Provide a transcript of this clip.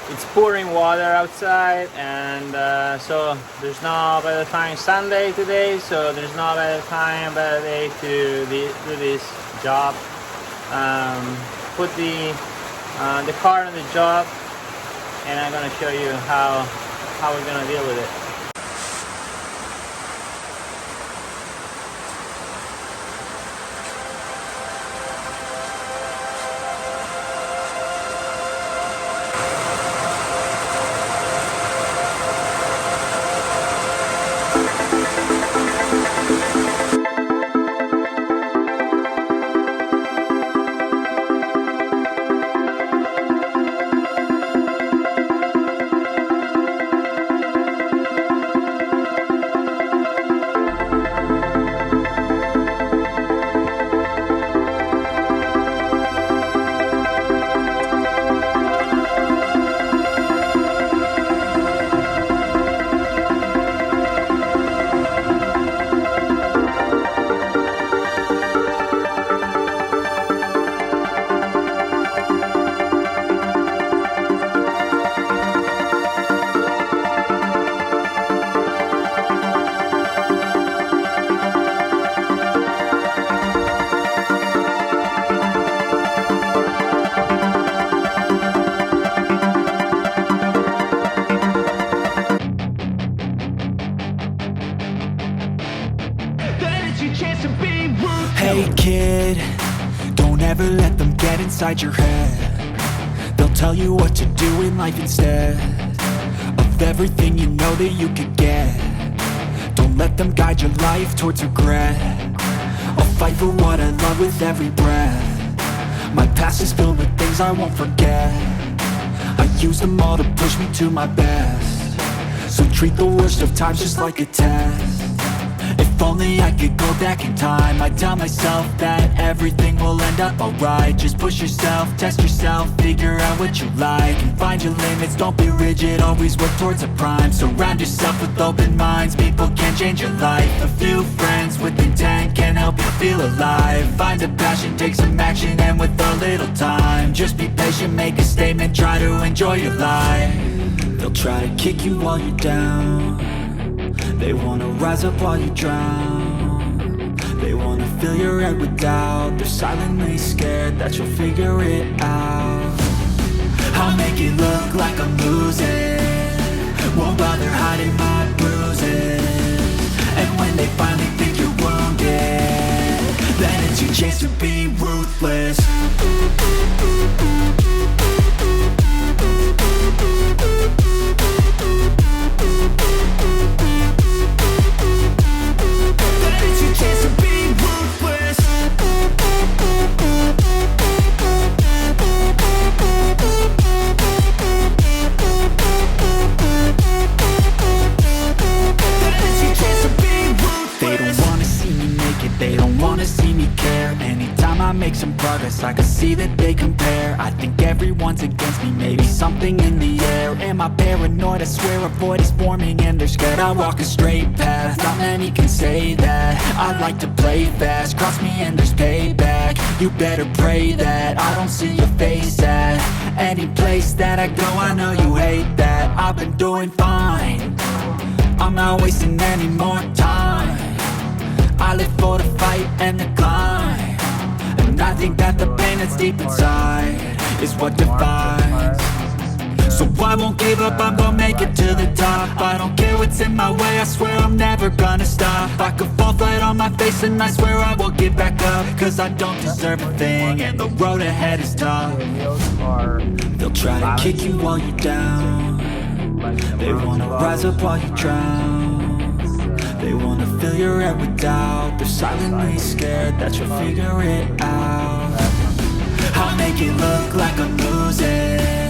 it's pouring water outside, and so there's no better time. Sunday today, so there's no better day to do this job. Put the car on the job, and I'm gonna show you how we're gonna deal with it. Hey kid, don't ever let them get inside your head. They'll tell you what to do in life instead of everything you know that you could get. Don't let them guide your life towards regret. I'll fight for what I love with every breath. My past is filled with things I won't forget. I use them all to push me to my best. So treat the worst of times just like a test. If only I could go back in time, I'd tell myself that everything will end up alright. Just push yourself, test yourself, figure out what you like, and find your limits, don't be rigid, always work towards a prime. Surround yourself with open minds, people can change your life. A few friends with intent can help you feel alive. Find a passion, take some action, and with a little time, just be patient, make a statement, try to enjoy your life. They'll try to kick you while you're down. They wanna rise up while you drown. They wanna fill your head with doubt. They're silently scared that you'll figure it out. I'll make it look like I'm losing, won't bother hiding my bruises. And when they finally think you're wounded, then it's your chance to be ruthless. Make some progress, I can see that they compare. I think everyone's against me, maybe something in the air. Am I paranoid? I swear a void is forming and they're scared. I walk a straight path, not many can say that. I like to play fast, cross me and there's payback. You better pray that I don't see your face at any place that I go. I know you hate that. I've been doing fine, I'm not wasting any more time. I live for the fight and the climb. And I think that the pain that's deep inside is what defines. So I won't give up, I'm gonna make it to the top. I don't care what's in my way, I swear I'm never gonna stop. I could fall flat on my face and I swear I will get back up. Cause I don't deserve a thing and the road ahead is tough. They'll try to kick you while you're down. They wanna rise up while you drown. They wanna fill your head with doubt. They're silently scared that you'll figure it out. I'll make it look like I'm losing,